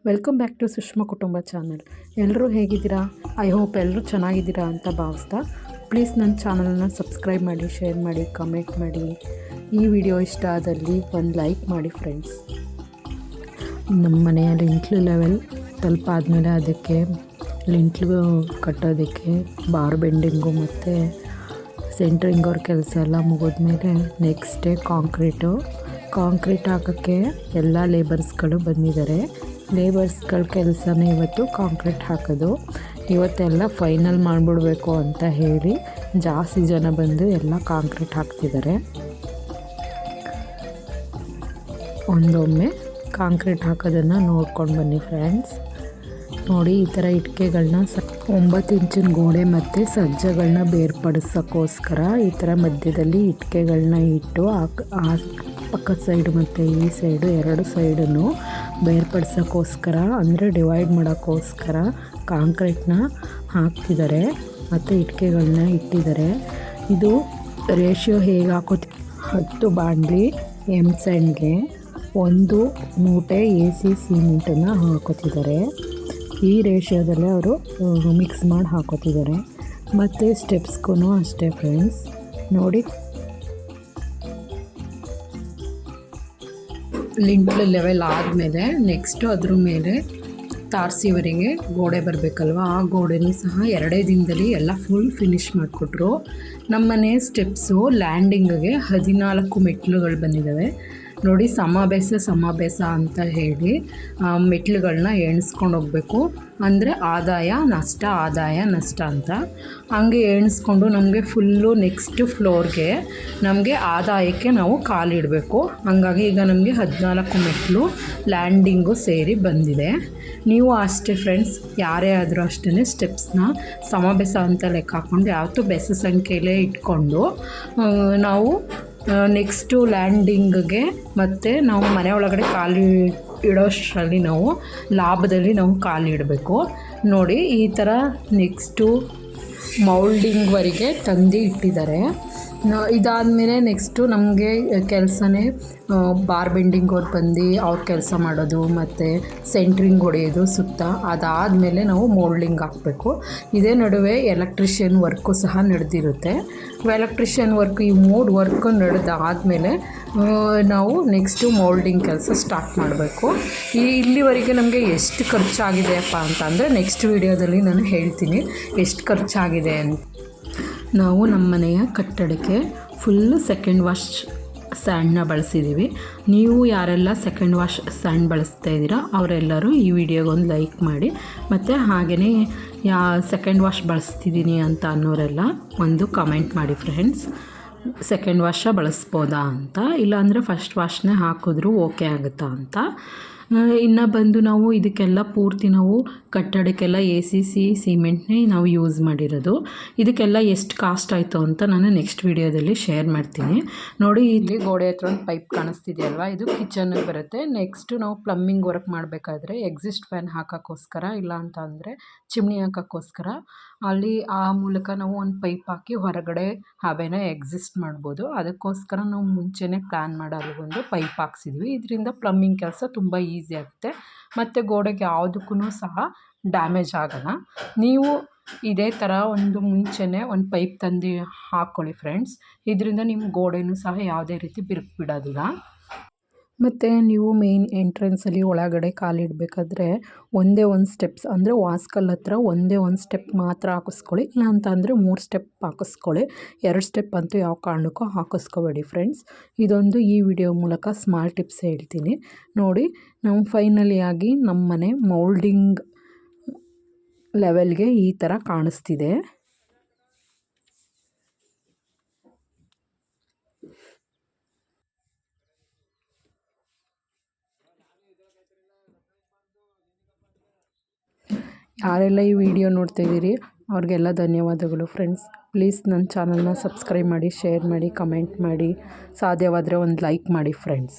Welcome back to Sushma ಕುಟುಂಬ channel. ಎಲ್ಲರೂ ಹೇಗಿದ್ದೀರಾ? ಐ ಹೋಪ್ ಎಲ್ಲರೂ ಚೆನ್ನಾಗಿದ್ದೀರಾ ಅಂತ ಭಾವಿಸ್ತಾ, ಪ್ಲೀಸ್ ನನ್ನ ಚಾನಲನ್ನು ಸಬ್ಸ್ಕ್ರೈಬ್ ಮಾಡಿ, ಶೇರ್ ಮಾಡಿ, ಕಮೆಂಟ್ ಮಾಡಿ. ಈ ವಿಡಿಯೋ ಇಷ್ಟ ಆದಲ್ಲಿ ಒಂದು ಲೈಕ್ ಮಾಡಿ ಫ್ರೆಂಡ್ಸ್. ನಮ್ಮ ಮನೆಯಲ್ಲಿ ಲಿಂಟ್ಲು ಲೆವೆಲ್ ತಲುಪಾದ್ಮೇಲೆ ಅದಕ್ಕೆ ಲಿಂಟ್ಲು ಕಟ್ಟೋದಕ್ಕೆ ಬಾರ್ ಬೆಂಡಿಂಗು ಮತ್ತು ಸೆಂಟ್ರಿಂಗ್ ಅವ್ರ ಕೆಲಸ ಎಲ್ಲ ಮುಗಿದ್ಮೇಲೆ ನೆಕ್ಸ್ಟ್ ಡೇ ಕಾಂಕ್ರೀಟ್ ಹಾಕೋಕ್ಕೆ ಎಲ್ಲ ಲೇಬರ್ಸ್ಗಳು ಬಂದಿದ್ದಾರೆ. ಲೇಬರ್ಸ್ಗಳ ಕೆಲಸನೇ ಇವತ್ತು ಕಾಂಕ್ರೀಟ್ ಹಾಕೋದು. ಇವತ್ತೆಲ್ಲ ಫೈನಲ್ ಮಾಡಿಬಿಡ್ಬೇಕು ಅಂತ ಹೇಳಿ ಜಾಸ್ತಿ ಜನ ಬಂದು ಎಲ್ಲ ಕಾಂಕ್ರೀಟ್ ಹಾಕ್ತಿದ್ದಾರೆ. ಒಂದೊಮ್ಮೆ ಕಾಂಕ್ರೀಟ್ ಹಾಕೋದನ್ನು ನೋಡ್ಕೊಂಡು ಬನ್ನಿ ಫ್ರೆಂಡ್ಸ್. ನೋಡಿ, ಈ ಥರ ಇಟ್ಟಿಗೆಗಳನ್ನ 9 ಇಂಚಿನ ಗೋಡೆ ಮತ್ತು ಸಜ್ಜಗಳನ್ನ ಬೇರ್ಪಡಿಸೋಕ್ಕೋಸ್ಕರ ಈ ಥರ ಮಧ್ಯದಲ್ಲಿ ಇಟ್ಟಿಗೆಗಳನ್ನ ಇಟ್ಟು ಆ ಪಕ್ಕದ ಸೈಡು ಮತ್ತು ಈ ಸೈಡು 2 ಸೈಡನ್ನು ಬೇರ್ಪಡಿಸೋಕ್ಕೋಸ್ಕರ, ಅಂದರೆ ಡಿವೈಡ್ ಮಾಡೋಕ್ಕೋಸ್ಕರ ಕಾಂಕ್ರೀಟ್ನ ಹಾಕ್ತಿದ್ದಾರೆ ಮತ್ತು ಇಟ್ಟಿಗೆಗಳನ್ನ ಇಟ್ಟಿದ್ದಾರೆ. ಇದು ರೇಷಿಯೋ ಹೇಗೆ ಹಾಕೋತಿ, 10 ಬಾಂಡ್ಲಿ ಎಮ್ಸೆಂಡ್ಗೆ 1 ಮೂಟೆ AC ಸಿಮೆಂಟನ್ನು ಹಾಕೋತಿದ್ದಾರೆ. ಈ ರೇಷಿಯೋದಲ್ಲೇ ಅವರು ಮಿಕ್ಸ್ ಮಾಡಿ ಹಾಕೋತಿದ್ದಾರೆ. ಮತ್ತು ಸ್ಟೆಪ್ಸ್ಗೂ ಅಷ್ಟೇ ಫ್ರೆಂಡ್ಸ್. ನೋಡಿ, ಲಿಂಟ್ಲ್ ಲೆವೆಲ್ ಆದಮೇಲೆ ನೆಕ್ಸ್ಟು ಅದ್ರ ಮೇಲೆ ತಾರಸಿವರೆಗೆ ಗೋಡೆ ಬರಬೇಕಲ್ವ, ಆ ಗೋಡೆನೂ ಸಹ 2 ದಿನದಲ್ಲಿ ಎಲ್ಲ ಫುಲ್ ಫಿನಿಷ್ ಮಾಡಿಕೊಟ್ರು. ನಮ್ಮನೆ ಸ್ಟೆಪ್ಸು ಲ್ಯಾಂಡಿಂಗಿಗೆ 14 ಮೆಟ್ಲುಗಳು ಬಂದಿದ್ದಾವೆ. ನೋಡಿ, ಸಮಾಬೇಸ ಅಂತ ಹೇಳಿ ಮೆಟ್ಲುಗಳನ್ನ ಎಣಿಸ್ಕೊಂಡು ಹೋಗಬೇಕು. ಅಂದರೆ ಆದಾಯ ನಷ್ಟ ಅಂತ ಹಂಗೆ ಎಣಿಸ್ಕೊಂಡು ನಮಗೆ ಫುಲ್ಲು ನೆಕ್ಸ್ಟ್ ಫ್ಲೋರ್ಗೆ ನಮಗೆ ಆದಾಯಕ್ಕೆ ನಾವು ಕಾಲಿಡಬೇಕು. ಹಾಗಾಗಿ ಈಗ ನಮಗೆ 14 ಮೆಟ್ಲು ಲ್ಯಾಂಡಿಂಗು ಸೇರಿ ಬಂದಿದೆ. ನೀವು ಅಷ್ಟೇ ಫ್ರೆಂಡ್ಸ್, ಯಾರೇ ಆದರೂ ಅಷ್ಟೇ ಸ್ಟೆಪ್ಸ್ನ ಸಮಾಬೇಸ ಅಂತ ಲೆಕ್ಕ ಹಾಕ್ಕೊಂಡು ಯಾವತ್ತೂ ಬೆಸ ಸಂಖ್ಯೆಯಲ್ಲೇ ಇಟ್ಕೊಂಡು ನಾವು ನೆಕ್ಸ್ಟು ಲ್ಯಾಂಡಿಂಗ್ಗೆ ಮತ್ತು ನಾವು ಮನೆ ಒಳಗಡೆ ಕಾಲು ಇಡೋಷ್ಟರಲ್ಲಿ ನಾವು ಲಾಭದಲ್ಲಿ ನಾವು ಕಾಲಿಡಬೇಕು. ನೋಡಿ, ಈ ಥರ ನೆಕ್ಸ್ಟು ಮೌಲ್ಡಿಂಗ್ವರೆಗೆ ತಂದು ಇಟ್ಟಿದ್ದಾರೆ. ಇದಾದಮೇಲೆ ನೆಕ್ಸ್ಟು ನಮಗೆ ಕೆಲಸನೇ ಬಾರ್ ಬೆಂಡಿಂಗ್ ಅವ್ರು ಬಂದು ಅವ್ರ ಕೆಲಸ ಮಾಡೋದು ಮತ್ತು ಸೆಂಟ್ರಿಂಗ್ ಹೊಡೆಯೋದು ಸುತ್ತ. ಅದಾದಮೇಲೆ ನಾವು ಮೋಲ್ಡಿಂಗ್ ಹಾಕಬೇಕು. ಇದೇ ನಡುವೆ ಎಲೆಕ್ಟ್ರಿಷಿಯನ್ ವರ್ಕು ಸಹ ನಡೆದಿರುತ್ತೆ. ಎಲೆಕ್ಟ್ರಿಷಿಯನ್ ವರ್ಕ್, ಈ 3 ವರ್ಕು ನಡೆದಾದಮೇಲೆ ನಾವು ನೆಕ್ಸ್ಟು ಮೋಲ್ಡಿಂಗ್ ಕೆಲಸ ಸ್ಟಾರ್ಟ್ ಮಾಡಬೇಕು. ಇಲ್ಲಿವರೆಗೆ ನಮಗೆ ಎಷ್ಟು ಖರ್ಚಾಗಿದೆಯಪ್ಪ ಅಂತಂದರೆ ನೆಕ್ಸ್ಟ್ ವಿಡಿಯೋದಲ್ಲಿ ನಾನು ಹೇಳ್ತೀನಿ ಎಷ್ಟು ಖರ್ಚಾಗಿದೆ ಅಂತ. ನಾವು ನಮ್ಮ ಮನೆಯ ಕಟ್ಟಡಕ್ಕೆ ಫುಲ್ಲು ಸೆಕೆಂಡ್ ವಾಶ್ ಸ್ಯಾಂಡನ್ನ ಬಳಸಿದ್ದೀವಿ. ನೀವು ಯಾರೆಲ್ಲ ಸೆಕೆಂಡ್ ವಾಶ್ ಸ್ಯಾಂಡ್ ಬಳಸ್ತಾ ಇದ್ದೀರಾ ಅವರೆಲ್ಲರೂ ಈ ವಿಡಿಯೋಗೊಂದು ಲೈಕ್ ಮಾಡಿ, ಮತ್ತು ಹಾಗೆಯೇ ಸೆಕೆಂಡ್ ವಾಶ್ ಬಳಸ್ತಿದ್ದೀನಿ ಅಂತ ಅನ್ನೋರೆಲ್ಲ ಒಂದು ಕಮೆಂಟ್ ಮಾಡಿ ಫ್ರೆಂಡ್ಸ್. ಸೆಕೆಂಡ್ ವಾಶ ಬಳಸ್ಬೋದಾ ಅಂತ, ಇಲ್ಲಾಂದರೆ ಫಸ್ಟ್ ವಾಶ್ನೇ ಹಾಕಿದ್ರೂ ಓಕೆ ಆಗುತ್ತಾ ಅಂತ. ಇನ್ನು ಬಂದು ನಾವು ಇದಕ್ಕೆಲ್ಲ ಪೂರ್ತಿ ನಾವು ಕಟ್ಟಡಕ್ಕೆಲ್ಲ ACC ಸಿಮೆಂಟ್ನೇ ನಾವು ಯೂಸ್ ಮಾಡಿರೋದು. ಇದಕ್ಕೆಲ್ಲ ಎಷ್ಟು ಕಾಸ್ಟ್ ಆಯಿತು ಅಂತ ನಾನು ನೆಕ್ಸ್ಟ್ ವಿಡಿಯೋದಲ್ಲಿ ಶೇರ್ ಮಾಡ್ತೀನಿ. ನೋಡಿ, ಇಲ್ಲಿ ಗೋಡೆ ಹತ್ರ ಒಂದು ಪೈಪ್ ಕಾಣಿಸ್ತಿದೆಯಲ್ವ, ಇದು ಕಿಚನ್ಗೆ ಬರುತ್ತೆ. ನೆಕ್ಸ್ಟು ನಾವು ಪ್ಲಮ್ಮಿಂಗ್ ವರ್ಕ್ ಮಾಡಬೇಕಾದ್ರೆ ಎಕ್ಸಿಸ್ಟ್ ಫ್ಯಾನ್ ಹಾಕೋಕ್ಕೋಸ್ಕರ, ಇಲ್ಲ ಅಂತ ಅಂದರೆ ಚಿಮ್ನಿ ಹಾಕೋಕ್ಕೋಸ್ಕರ ಅಲ್ಲಿ ಆ ಮೂಲಕ ನಾವು ಒಂದು ಪೈಪ್ ಹಾಕಿ ಹೊರಗಡೆ ಹವೆನ ಎಕ್ಸಿಸ್ಟ್ ಮಾಡ್ಬೋದು. ಅದಕ್ಕೋಸ್ಕರ ನಾವು ಮುಂಚೆನೇ ಪ್ಲ್ಯಾನ್ ಮಾಡಿ ಅಲ್ಲಿಗೊಂದು ಪೈಪ್ ಹಾಕ್ಸಿದ್ವಿ. ಇದರಿಂದ ಪ್ಲಮ್ಮಿಂಗ್ ಕೆಲಸ ತುಂಬ ಈಸಿ ಆಗುತ್ತೆ ಮತ್ತು ಗೋಡೆಗೆ ಯಾವುದಕ್ಕೂ ಸಹ ಡ್ಯಾಮೇಜ್ ಆಗೋಲ್ಲ. ನೀವು ಇದೇ ಥರ ಮುಂಚೆನೇ ಒಂದು ಪೈಪ್ ತಂದು ಹಾಕ್ಕೊಳ್ಳಿ ಫ್ರೆಂಡ್ಸ್. ಇದರಿಂದ ನಿಮ್ಮ ಗೋಡೆನೂ ಸಹ ಯಾವುದೇ ರೀತಿ ಬಿರುಕು ಬಿಡೋದಿಲ್ಲ. ಮತ್ತು ನೀವು ಮೇನ್ ಎಂಟ್ರೆನ್ಸಲ್ಲಿ ಒಳಗಡೆ ಕಾಲಿಡಬೇಕಾದ್ರೆ ಒಂದೇ ಒಂದು ಸ್ಟೆಪ್ಸ್, ಅಂದರೆ ವಾಸ್ಕಲ್ ಹತ್ರ ಒಂದೇ ಒಂದು ಸ್ಟೆಪ್ ಮಾತ್ರ ಹಾಕಿಸ್ಕೊಳ್ಳಿ. ಇಲ್ಲ ಅಂತ ಅಂದರೆ 3 ಸ್ಟೆಪ್ ಹಾಕಿಸ್ಕೊಳ್ಳಿ. 2 ಸ್ಟೆಪ್ ಅಂತೂ ಯಾವ ಕಾರಣಕ್ಕೂ ಹಾಕಿಸ್ಕೋಬೇಡಿ ಫ್ರೆಂಡ್ಸ್. ಇದೊಂದು ಈ ವಿಡಿಯೋ ಮೂಲಕ ಸ್ಮಾಲ್ ಟಿಪ್ಸ್ ಹೇಳ್ತೀನಿ. ನೋಡಿ, ನಾವು ಫೈನಲಿಯಾಗಿ ನಮ್ಮ ಮನೆ ಮೌಲ್ಡಿಂಗ್ ಲೆವೆಲ್ಗೆ ಈ ಥರ ಕಾಣಿಸ್ತಿದೆ. ಯಾರೆಲ್ಲ ಈ ವಿಡಿಯೋ ನೋಡ್ತಾ ಇದ್ದೀರಿ ಅವ್ರಿಗೆಲ್ಲ ಧನ್ಯವಾದಗಳು ಫ್ರೆಂಡ್ಸ್. ಪ್ಲೀಸ್ ನನ್ನ ಚಾನಲ್ನ ಸಬ್ಸ್ಕ್ರೈಬ್ ಮಾಡಿ, ಶೇರ್ ಮಾಡಿ, ಕಮೆಂಟ್ ಮಾಡಿ, ಸಾಧ್ಯವಾದರೆ ಒಂದು ಲೈಕ್ ಮಾಡಿ ಫ್ರೆಂಡ್ಸ್.